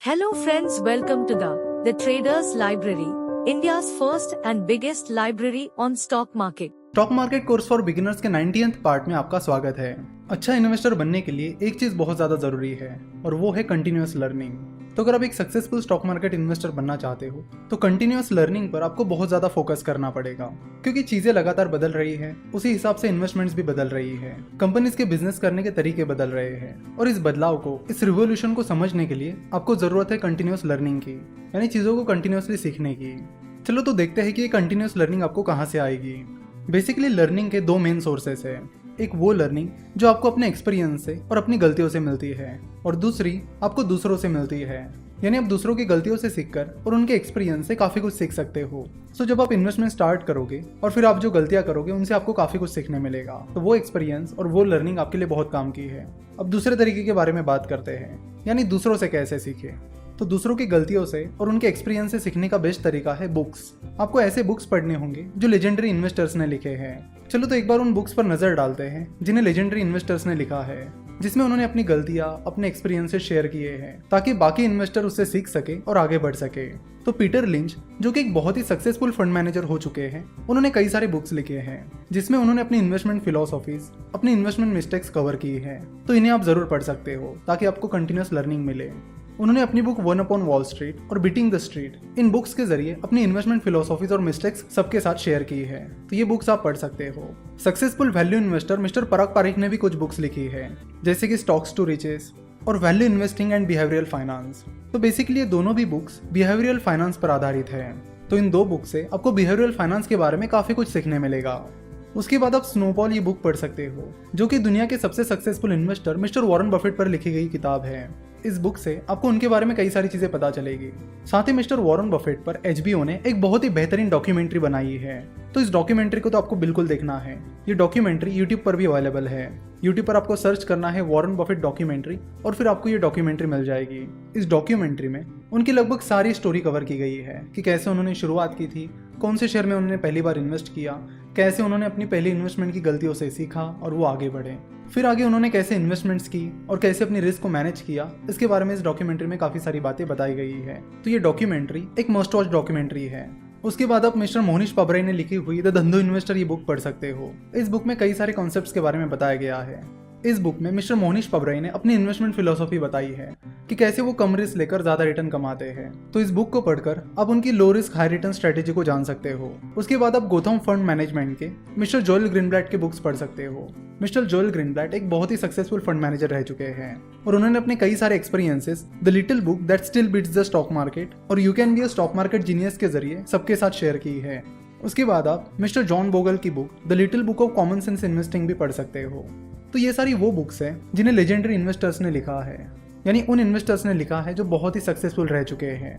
Hello friends, welcome to the Traders Library, India's first and biggest library on stock market. Stock market course for beginners के 90th part में आपका स्वागत है। अच्छा investor बनने के लिए एक चीज बहुत ज्यादा जरूरी है और वो है कंटिन्यूअस लर्निंग। तो अगर आप एक सक्सेसफुल स्टॉक मार्केट इन्वेस्टर बनना चाहते हो तो कंटिन्यूअस लर्निंग पर आपको बहुत ज्यादा फोकस करना पड़ेगा, क्योंकि चीजें लगातार बदल रही है, उसी हिसाब से इन्वेस्टमेंट्स भी बदल रही है, कंपनीज के बिजनेस करने के तरीके बदल रहे हैं और इस बदलाव को, इस रिवोल्यूशन को समझने के लिए आपको जरूरत है कंटिन्यूअस लर्निंग की, यानी चीजों को कंटिन्यूअसली सीखने की। चलो तो देखते हैं कि ये कंटिन्यूअस लर्निंग आपको कहाँ से आएगी। बेसिकली लर्निंग के दो मेन सोर्सेस है। एक वो लर्निंग जो आपको अपने एक्सपीरियंस से और अपनी गलतियों से मिलती है, और दूसरी आपको दूसरों से मिलती है, यानी आप दूसरों की गलतियों से सीखकर और उनके एक्सपीरियंस से काफी कुछ सीख सकते हो। सो जब आप इन्वेस्टमेंट स्टार्ट करोगे और फिर आप जो गलतियां करोगे उनसे आपको काफी कुछ सीखने मिलेगा, तो वो एक्सपीरियंस और वो लर्निंग आपके लिए बहुत काम की है। अब दूसरे तरीके के बारे में बात करते हैं, यानी दूसरों से कैसे सीखे। तो दूसरों की गलतियों से और उनके एक्सपीरियंस से सीखने का बेस्ट तरीका है बुक्स। आपको ऐसे बुक्स पढ़ने होंगे जो लेजेंडरी इन्वेस्टर्स ने लिखे हैं। चलो तो एक बार उन बुक्स पर नजर डालते हैं जिन्हें लेजेंडरी इन्वेस्टर्स ने लिखा है, जिसमें उन्होंने अपनी गलतियां, अपने एक्सपीरियंसेस शेयर किए हैं ताकि बाकी इन्वेस्टर उससे सीख सके और आगे बढ़ सके। तो पीटर लिंच, जो कि एक बहुत ही सक्सेसफुल फंड मैनेजर हो चुके हैं, उन्होंने कई सारे बुक्स लिखे हैं जिसमें उन्होंने अपनी इन्वेस्टमेंट फिलोसॉफीज, अपनी इन्वेस्टमेंट मिस्टेक्स कवर की है। तो इन्हें आप जरूर पढ़ सकते हो ताकि आपको कंटिन्यूअस लर्निंग मिले। उन्होंने अपनी book one upon Wall Street और बीटिंग द स्ट्रीट, इन बुक्स के जरिए अपनी इन्वेस्टमेंट फिलोसॉफीज और मिस्टेक्स सबके साथ शेयर की है, तो ये बुक्स आप पढ़ सकते हो। सक्सेसफुल वैल्यू इन्वेस्टर मिस्टर पराग पारिख ने भी कुछ बुक्स लिखी है, जैसे कि स्टॉक्स टू रिचेस और value investing and behavioural finance. तो बेसिकली ये दोनों भी बुक्स बिहेवियरल फाइनेंस पर आधारित है। तो इन दो बुक से आपको बिहेवियरल फाइनेंस के बारे में काफी कुछ सीखने मिलेगा। उसके बाद आप स्नोबॉल ये बुक पढ़ सकते हो, जो कि दुनिया के सबसे successful investor mister Warren Buffett पर लिखी गई किताब है। इस बुक से आपको उनके बारे में कई सारी चीजें पता चलेगी। साथ ही मिस्टर वॉरेन बफेट पर HBO ने एक बहुत ही बेहतरीन डॉक्यूमेंट्री बनाई है, तो इस डॉक्यूमेंट्री को तो आपको बिल्कुल देखना है। ये डॉक्यूमेंट्री यूट्यूब पर भी अवेलेबल है। यूट्यूब पर आपको सर्च करना है वॉरेन बफेट डॉक्यूमेंट्री और फिर आपको ये डॉक्यूमेंट्री मिल जाएगी। इस डॉक्यूमेंट्री में उनकी लगभग सारी स्टोरी कवर की गई है कि कैसे उन्होंने शुरुआत की थी, कौन से शेयर में उन्होंने पहली बार इन्वेस्ट किया, कैसे उन्होंने अपनी पहली इन्वेस्टमेंट की गलतियों से सीखा और वो आगे बढ़े, फिर आगे उन्होंने कैसे इन्वेस्टमेंट्स की और कैसे अपनी रिस्क को मैनेज किया। इसके बारे में इस डॉक्यूमेंट्री में काफी सारी बातें बताई गई है। तो ये डॉक्यूमेंट्री एक मस्ट वॉच डॉक्यूमेंट्री है। उसके बाद आप मिस्टर मोहनीश पबराई ने लिखी हुई द धंधो इन्वेस्टर ये बुक पढ़ सकते हो। इस बुक में कई सारे कॉन्सेप्ट्स के बारे में बताया गया है। इस बुक में मिस्टर मोहनीश पबराई ने अपनी इन्वेस्टमेंट फिलोसॉफी बताई है कि कैसे वो कम रिस्क लेकर ज्यादा रिटर्न कमाते हैं। तो इस बुक को पढ़कर आप उनकी low risk high return strategy को जान सकते हो। उसके बाद आप गोथम फंड मैनेजमेंट के मिस्टर जोएल ग्रीनब्लैट के बुक्स पढ़ सकते हो। मिस्टर जोएल ग्रीनब्लैट एक बहुत ही सक्सेसफुल फंड मैनेजर रह चुके हैं और उन्होंने अपने कई सारे experiences the little book that still beats the stock market और you can be a stock market genius के जरिए सबके साथ शेयर की है। उसके बाद आप मिस्टर जॉन बोगल की book the little book of common sense investing भी पढ़ सकते हो। तो ये सारी वो बुक्स हैं जिन्हें लेजेंडरी इन्वेस्टर्स ने लिखा है, यानी उन इन्वेस्टर्स ने लिखा है जो बहुत ही सक्सेसफुल रह चुके हैं।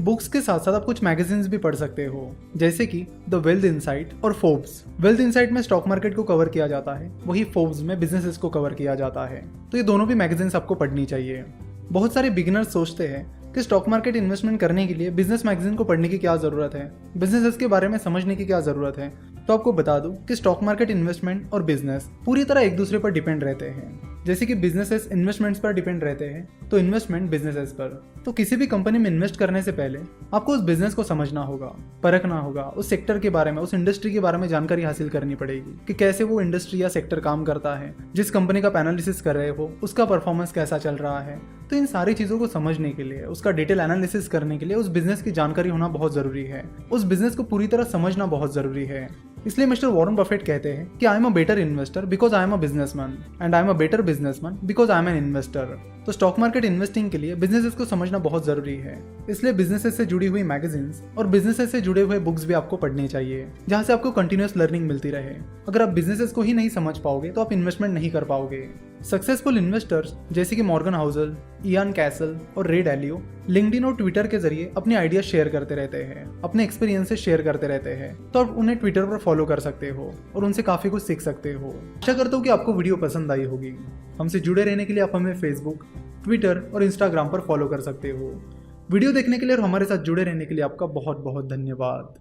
बुक्स के साथ साथ आप कुछ मैगजीन्स भी पढ़ सकते हो, जैसे कि द वेल्थ इनसाइट और फोर्ब्स। वेल्थ इनसाइट में स्टॉक मार्केट को कवर किया जाता है, वही फोर्ब्स में बिजनेसेस को कवर किया जाता है। तो ये दोनों भी मैगजीन्स आपको पढ़नी चाहिए। बहुत सारे बिगिनर्स सोचते हैं कि स्टॉक मार्केट इन्वेस्टमेंट करने के लिए बिजनेस मैगजीन को पढ़ने की क्या जरूरत है, बिजनेसेस के बारे में समझने की क्या जरूरत है। तो आपको बता दूं कि स्टॉक मार्केट इन्वेस्टमेंट और बिजनेस पूरी तरह एक दूसरे पर डिपेंड रहते हैं। जैसे कि बिजनेसेस इन्वेस्टमेंट्स पर डिपेंड रहते हैं, तो इन्वेस्टमेंट बिजनेसेस पर। तो किसी भी कंपनी में इन्वेस्ट करने से पहले आपको उस बिजनेस को समझना होगा, परखना होगा, उस सेक्टर के बारे में, उस इंडस्ट्री के बारे में जानकारी हासिल करनी पड़ेगी कि कैसे वो इंडस्ट्री या सेक्टर काम करता है। जिस कंपनी का एनालिसिस कर रहे हो उसका परफॉर्मेंस कैसा चल रहा है। तो इन सारी चीजों को समझने के लिए, उसका डिटेल एनालिसिस करने के लिए उस बिजनेस की जानकारी होना बहुत जरूरी है। उस बिजनेस को पूरी तरह समझना बहुत जरूरी है। इसलिए मिस्टर वॉरेन बफेट कहते हैं कि I am a better investor because I am a businessman and I am a better businessman because I am an investor. तो स्टॉक मार्केट इन्वेस्टिंग के लिए बिजनेसेस को समझना बहुत जरूरी है। इसलिए बिजनेसेस से जुड़ी हुई मैगजीन्स और बिजनेसेस से जुड़े हुए बुक्स भी आपको पढ़नी चाहिए, जहां से आपको कंटिन्यूअस लर्निंग मिलती रहे। अगर आप बिजनेसेस को ही नहीं समझ पाओगे तो आप इन्वेस्टमेंट नहीं कर पाओगे। सक्सेसफुल इन्वेस्टर्स जैसे कि मॉर्गन हाउसल, इयान कैसल और रे डैलियो लिंक्डइन और ट्विटर के जरिए अपने आइडिया शेयर करते रहते हैं, अपने एक्सपीरियंसेस शेयर करते रहते हैं। तो आप उन्हें ट्विटर पर फॉलो कर सकते हो और उनसे काफी कुछ सीख सकते हो। आशा करता हूँ कि आपको वीडियो पसंद आई होगी। हमसे जुड़े रहने के लिए आप हमें फेसबुक, ट्विटर और इंस्टाग्राम पर फॉलो कर सकते हो। वीडियो देखने के लिए और हमारे साथ जुड़े रहने के लिए आपका बहुत बहुत धन्यवाद।